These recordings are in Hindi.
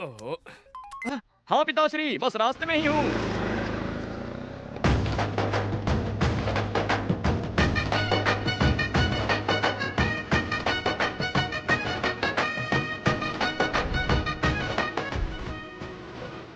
ओह, हाँ पिताश्री, बस रास्ते में ही हूँ।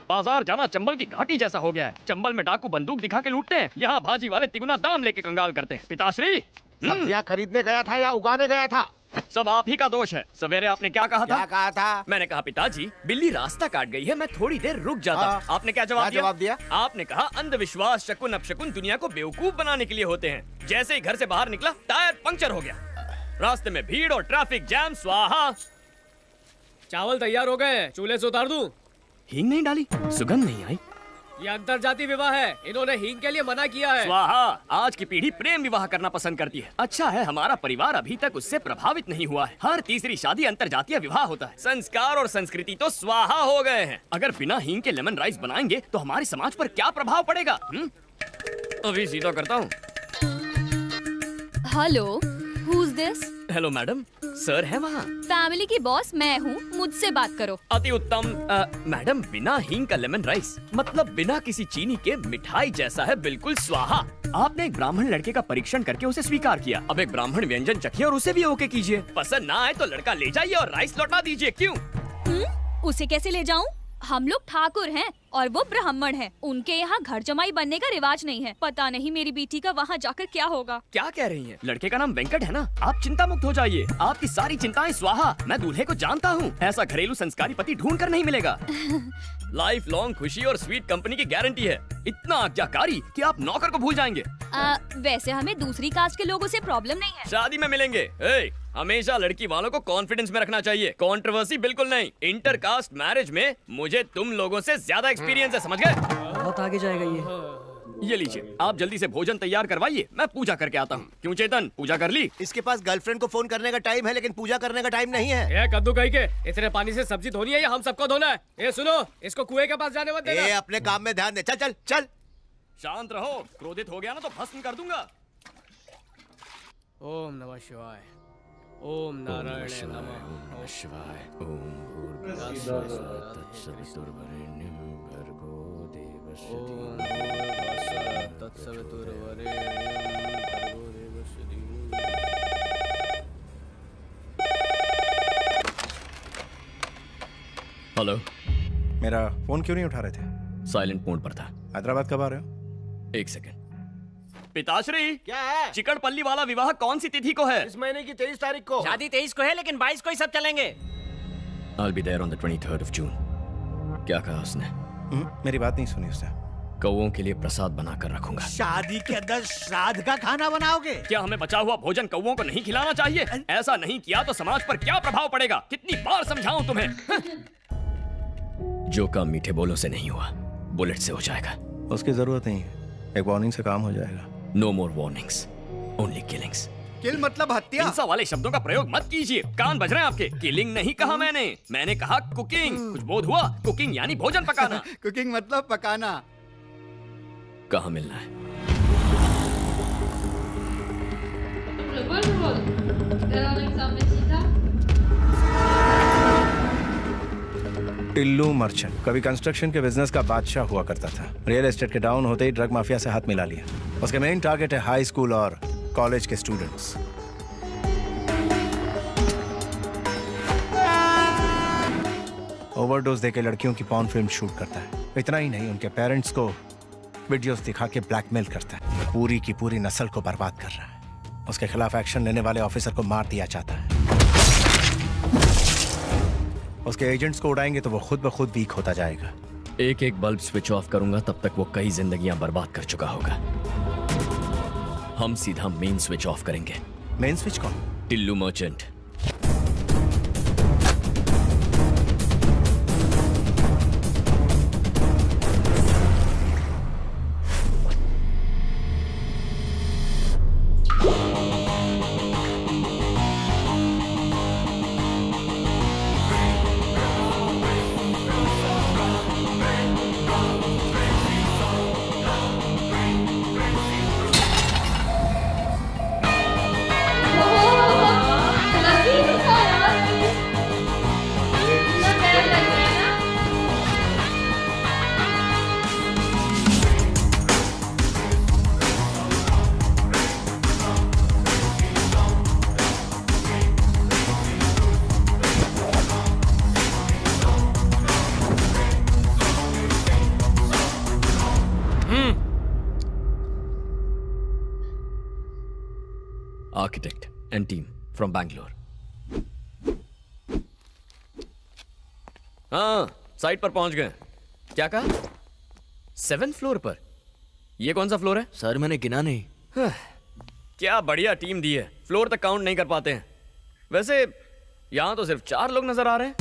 बाजार जाना चंबल की घाटी जैसा हो गया है। चंबल में डाकू बंदूक दिखा के लूटते हैं, यहाँ भाजी वाले तिगुना दाम लेके कंगाल करते हैं। पिताश्री, सब्जियां खरीदने गया था या उगाने गया था? सब आप ही का दोष है। सवेरे आपने क्या कहा था? क्या कहा था? मैंने कहा पिताजी, बिल्ली रास्ता काट गई है, मैं थोड़ी देर रुक जाता। आपने क्या जवाब दिया? आपने कहा अंधविश्वास, शकुन अपशकुन दुनिया को बेवकूफ बनाने के लिए होते हैं। जैसे ही घर से बाहर निकला, टायर पंक्चर हो गया। रास्ते में भीड़ और ट्रैफिक जैम, स्वाहा। चावल तैयार हो गए, चूल्हे से उतार दूं? हींग नहीं डाली, सुगंध नहीं आई। ये अंतरजातीय विवाह है, इन्होंने हींग के लिए मना किया है। स्वाहा। आज की पीढ़ी प्रेम विवाह करना पसंद करती है। अच्छा है हमारा परिवार अभी तक उससे प्रभावित नहीं हुआ है। हर तीसरी शादी अंतरजातीय विवाह होता है। संस्कार और संस्कृति तो स्वाहा हो गए हैं। अगर बिना हींग के लेमन राइस बनाएंगे तो हमारे समाज पर क्या प्रभाव पड़ेगा? अभी सीधा करता हूँ। Hello, who is this? Hello madam, sir है वहाँ। फैमिली की बॉस मैं हूँ, मुझसे बात करो। अति उत्तम। मैडम, बिना हींग का लेमन राइस मतलब बिना किसी चीनी के मिठाई जैसा है, बिल्कुल स्वाहा। आपने एक ब्राह्मण लड़के का परीक्षण करके उसे स्वीकार किया। अब एक ब्राह्मण व्यंजन चखिए और उसे भी ओके कीजिए। पसंद ना आए तो लड़का ले जाइए और राइस लौटा दीजिए। क्यों? उसे कैसे ले जाऊँ? हम लोग ठाकुर हैं और वो ब्राह्मण हैं। उनके यहाँ घर जमाई बनने का रिवाज नहीं है। पता नहीं मेरी बेटी का वहाँ जाकर क्या होगा। क्या कह रही हैं? लड़के का नाम वेंकट है ना? आप चिंता मुक्त हो जाइए, आपकी सारी चिंताएं स्वाहा। मैं दूल्हे को जानता हूँ, ऐसा घरेलू संस्कारी पति ढूंढ कर नहीं मिलेगा। लाइफ लॉन्ग खुशी और स्वीट कंपनी की गारंटी है। इतना आज्ञाकारी कि आप नौकर को भूल जाएंगे। वैसे हमें दूसरी कास्ट के लोगों से प्रॉब्लम नहीं है। शादी में मिलेंगे। हमेशा लड़की वालों को कॉन्फिडेंस में रखना चाहिए, कंट्रोवर्सी बिल्कुल नहीं। इंटर कास्ट मैरिज में मुझे तुम लोगों से ज्यादा एक्सपीरियंस है, समझ गए? बहुत आगे जाएगा ये। ये लीजिए, आप जल्दी से भोजन तैयार करवाइए, मैं पूजा करके आता हूँ। क्यों चेतन, पूजा कर ली? इसके पास गर्लफ्रेंड को फोन करने का टाइम है, लेकिन पूजा करने का टाइम नहीं है। ये कद्दू कहीं के इतने पानी से सब्जी धोनी है या हम सबको धोना है? ये सुनो, इसको कुएं के पास जाने मत देना। अपने काम में ध्यान दे। चल चल चल। शांत रहो, क्रोधित हो गया ना तो भस्म कर दूंगा। ओम नमः शिवाय, ओम नारायण नमः। ओम शिवाय। हेलो, मेरा फोन क्यों नहीं उठा रहे थे? साइलेंट मोड पर था। हैदराबाद कब आ रहे हो? एक सेकंड। पिताश्री, क्या है? चिकड़पल्ली वाला विवाह कौन सी तिथि को है? इस महीने की 23 तारीख को। शादी 23 को है, लेकिन 22 को ही सब चलेंगे। I'll be there on the 23rd of June। क्या कहा उसने? मेरी बात नहीं सुनी उसने। कौओं के लिए प्रसाद बना कर रखूंगा। शादी के अंदर श्राद्ध का खाना बनाओगे? क्या हमें बचा हुआ भोजन कौओं को नहीं खिलाना चाहिए? ऐसा नहीं किया तो समाज पर क्या प्रभाव पड़ेगा? कितनी बार समझाऊं तुम्हें? जो काम मीठे बोलों से नहीं हुआ, बुलेट से हो जाएगा। उसकी जरूरत नहीं है, एक वार्निंग से काम हो जाएगा। No more warnings, only killings। किल मतलब हत्या। हिंसा वाले शब्दों का प्रयोग मत कीजिए, कान बज रहे हैं आपके। किलिंग नहीं कहा मैंने कहा कुकिंग। कुछ बोध हुआ? कुकिंग यानी भोजन पकाना। कुकिंग मतलब पकाना। कहाँ मिलना है? टिल्लू मर्चेंट कभी कंस्ट्रक्शन के बिजनेस का बादशाह हुआ करता था। रियल एस्टेट के डाउन होते ही ड्रग माफिया से हाथ मिला लिया। उसके मेन टारगेट है हाई स्कूल और कॉलेज के स्टूडेंट्स। ओवरडोज देके लड़कियों की पॉर्न फिल्म शूट करता है। इतना ही नहीं, उनके पेरेंट्स को वीडियोस दिखा के ब्लैकमेल करता है। पूरी की पूरी नस्ल को बर्बाद कर रहा है। उसके खिलाफ एक्शन लेने वाले ऑफिसर को मार दिया जाता है। उसके एजेंट्स को उड़ाएंगे तो वो खुद ब खुद वीक होता जाएगा। एक एक बल्ब स्विच ऑफ करूंगा तब तक वो कई जिंदगियां बर्बाद कर चुका होगा। हम सीधा मेन स्विच ऑफ करेंगे। मेन स्विच कौन? Tillu merchant. architect and team from Bangalore. हाँ, साइट पर पहुंच गए. क्या कहा? 7th फ्लोर पर. ये कौन सा फ्लोर है? सर मैंने गिना नहीं. क्या बढ़िया टीम दी है. फ्लोर तक काउंट नहीं कर पाते हैं. वैसे यहाँ तो सिर्फ 4 लोग नजर आ रहे हैं.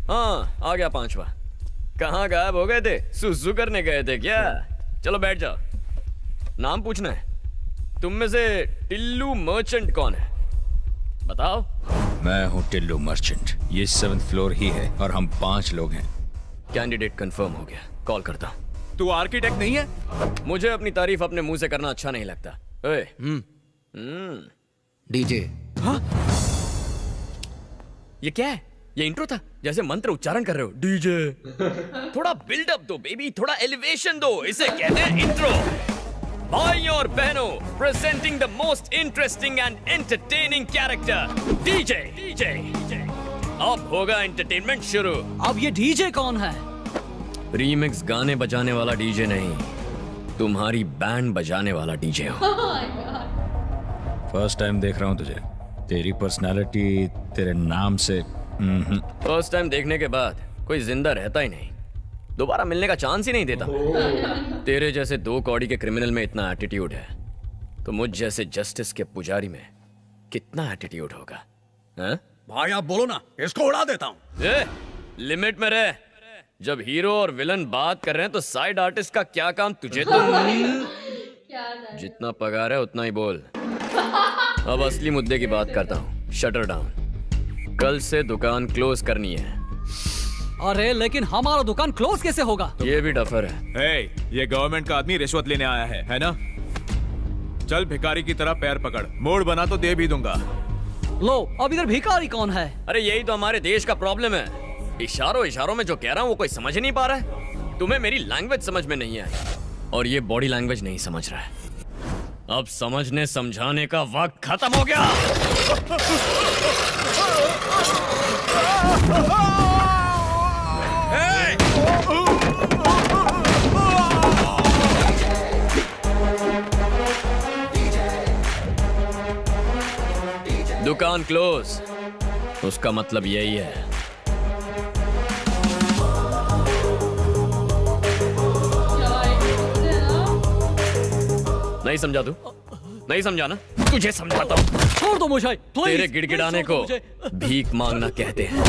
हाँ, आ गया 5वां. कहाँ गायब हो गए थे? सुसु करने गए थे क्या? चलो बैठ जाओ. नाम पूछना है. तुम में से टिल्लू मर्चेंट कौन है? बताओ. मैं हूँ टिल्लू मर्चेंट. ये 7th फ्लोर ही है और हम 5 लोग हैं. कैंडिडेट कंफर्म हो गया. कॉल करता हूँ. तू आर्किटेक्ट नहीं है? मुझे अपनी तारीफ अपने मुंह से करना अच्छा नहीं लगता. ओए. डीजे. ये क्या है? ये इंट्रो था. जैसे मंत्र उच्चारण कर रहे हो. डीजे. थोड़ा बिल्डअप दो बेबी. थोड़ा एलिवेशन दो. इसे कहते हैं इंट्रो. भाइयों और बहनों, presenting the most interesting and entertaining character, DJ. DJ. अब होगा एंटरटेनमेंट शुरू. अब ये डीजे कौन है? रीमिक्स गाने बजाने वाला डीजे नहीं, तुम्हारी बैंड बजाने वाला डीजे हो. फर्स्ट टाइम देख रहा हूँ तुझे. तेरी पर्सनालिटी तेरे नाम से फर्स्ट टाइम देखने के बाद कोई जिंदा रहता ही नहीं. दोबारा मिलने का चांस ही नहीं देता. तेरे जैसे 2 कौड़ी के क्रिमिनल में इतना एटीट्यूड है, तो मुझ जैसे जस्टिस के पुजारी में कितना एटीट्यूड होगा? हाँ? भाई आप बोलो ना, इसको उड़ा देता हूँ. लिमिट में रह. जब हीरो और विलन बात कर रहे हैं तो साइड आर्टिस्ट का क्या काम तुझे? तो जितना पगार है उतना ही बोल. अब असली मुद्दे की बात करता हूँ. Shutter down. कल से दुकान क्लोज करनी है. अरे लेकिन हमारा दुकान क्लोज कैसे होगा? ये भी डफर है. ये गवर्नमेंट का आदमी रिश्वत लेने आया है ना? चल भिखारी की तरह पैर पकड़. मोड़ बना तो दे भी दूंगा. लो, अब इधर भिखारी कौन है? अरे यही तो हमारे देश का प्रॉब्लम है. इशारों में जो कह रहा हूँ वो कोई समझ नहीं पा रहा है. तुम्हें मेरी लैंग्वेज समझ में नहीं आई और ये बॉडी लैंग्वेज नहीं समझ रहा है. अब समझने समझाने का वक्त खत्म हो गया. दुकान क्लोज. उसका मतलब यही है. नहीं समझा तू? नहीं समझा ना? तुझे समझाता हूँ. छोड़ दो मुझे, please, तेरे गिड़गिड़ाने छोड़ दो को मुझे. भीख मांगना कहते हैं.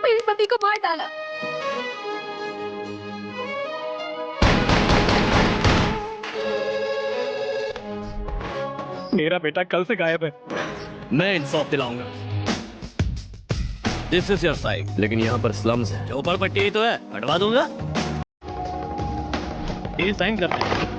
मेरे पति को मार डाला। मेरा बेटा कल से गायब है। मैं इंसाफ दिलाऊंगा। This is your side. लेकिन यहाँ पर स्लम्स है। ऊपर पट्टी तो है, हटवा दूंगा। ये साइन करते हैं।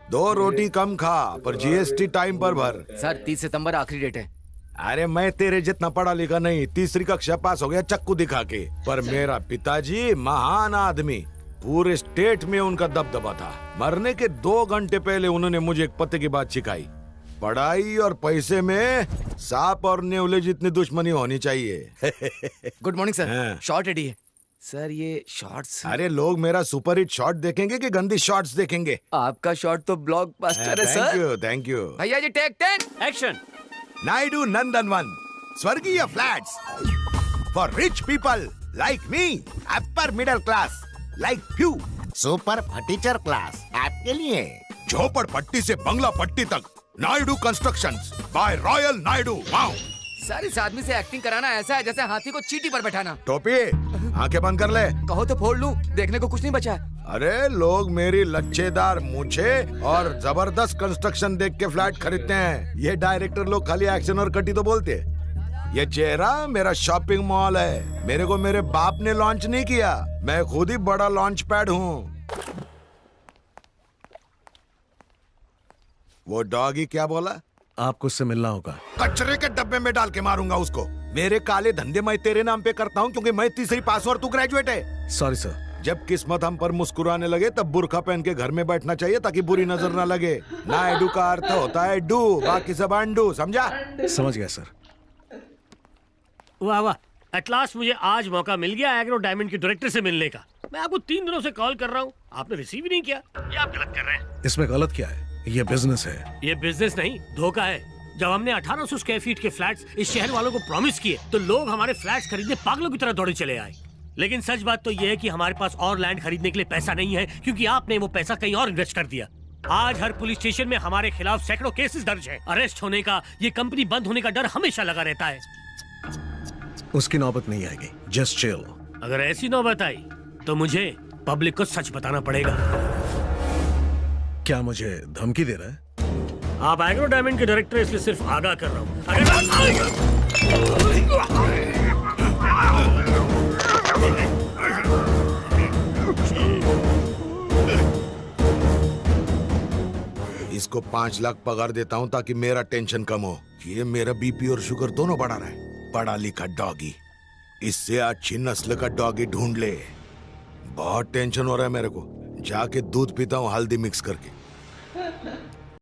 दो रोटी कम खा पर जीएसटी टाइम पर भर। सर 30 सितंबर आखिरी डेट है। अरे मैं तेरे जितना पढ़ा लिखा नहीं, तीसरी कक्षा पास हो गया चक्कू दिखा के। पर मेरा पिताजी महान आदमी, पूरे स्टेट में उनका दबदबा था। मरने के 2 घंटे पहले उन्होंने मुझे एक पते की बात सिखाई, पढ़ाई और पैसे में सांप और नेवले जितनी दुश्मनी होनी चाहिए। गुड मॉर्निंग हाँ। सर, शॉर्ट रेडी है। सर ये शॉर्ट्स, अरे लोग मेरा सुपरहिट शॉट देखेंगे कि गंदी शॉट्स देखेंगे? आपका शॉट तो ब्लॉकबस्टर है thank sir. You, thank you. भैया जी टेक 10 एक्शन। नायडू नंदनवन, स्वर्गीय flats for rich people like me, upper middle class like you, super furniture class आपके लिए। झोपड़पट्टी से बंगला पट्टी तक, Naidu constructions by royal Naidu. Wow sir, इस आदमी से एक्टिंग कराना ऐसा है जैसे हाथी को चींटी पर बैठाना। टोपी, आंखें बंद कर ले। कहो तो फोड़ लूं, देखने को कुछ नहीं बचा है। अरे लोग मेरी लच्छेदार मूछे और जबरदस्त कंस्ट्रक्शन देख के फ्लैट खरीदते हैं। ये डायरेक्टर लोग खाली एक्शन और कटी तो बोलते हैं। ये चेहरा मेरा शॉपिंग मॉल है। मेरे को मेरे बाप ने लॉन्च नहीं किया, मैं खुद ही बड़ा लॉन्च पैड हूँ। वो डॉगी क्या बोला? आपको उससे मिलना होगा। कचरे के डब्बे में डाल के मारूंगा उसको। मेरे काले धंधे मैं तेरे नाम पे करता हूँ क्योंकि मैं तीसरी पास और तू ग्रेजुएट है। Sorry sir. जब किस्मत हम पर मुस्कुराने लगे तब बुर्का पहन के घर में बैठना चाहिए ताकि बुरी नजर ना लगे। नायडू का अर्थ होता है डू, बाकी सब अंडू, समझा? समझ गया सर। वाह वाह, एट लास्ट मुझे आज मौका मिल गया एग्रो डायमंड के डायरेक्टर से मिलने का। मैं आपको 3 दिनों से कॉल कर रहा हूँ, आपने रिसीव ही नहीं किया। ये आप गलत कर रहे हैं। इसमें गलत क्या है? ये बिजनेस है। ये बिजनेस नहीं, धोखा है। जब हमने 1800 स्क्वायर फीट के फ्लैट्स इस शहर वालों को प्रॉमिस किए तो लोग हमारे फ्लैट्स खरीदने पागलों की तरह दौड़े चले आए। लेकिन सच बात तो यह है कि हमारे पास और लैंड खरीदने के लिए पैसा नहीं है क्योंकि आपने वो पैसा कहीं और इन्वेस्ट कर दिया। आज हर पुलिस स्टेशन में हमारे खिलाफ सैकड़ों केसेस दर्ज हैं। अरेस्ट होने का, ये कंपनी बंद होने का डर हमेशा लगा रहता है। उसकी नौबत नहीं आएगी, जस्ट चिल। अगर ऐसी नौबत आई तो मुझे पब्लिक को सच बताना पड़ेगा। क्या मुझे धमकी दे रहा है? आप एग्रो डायमंड के डायरेक्टर, इसलिए सिर्फ आगाह कर रहा हूँ। अगर इसको 5 लाख पगार देता हूँ ताकि मेरा टेंशन कम हो। ये मेरा बीपी और शुगर दोनों बढ़ा रहा है। पढ़ा लिखा डॉगी, इससे अच्छी नस्ल का डॉगी ढूंढ ले। बहुत टेंशन हो रहा है मेरे को। जाके दूध पीता हूँ हल्दी मिक्स करके।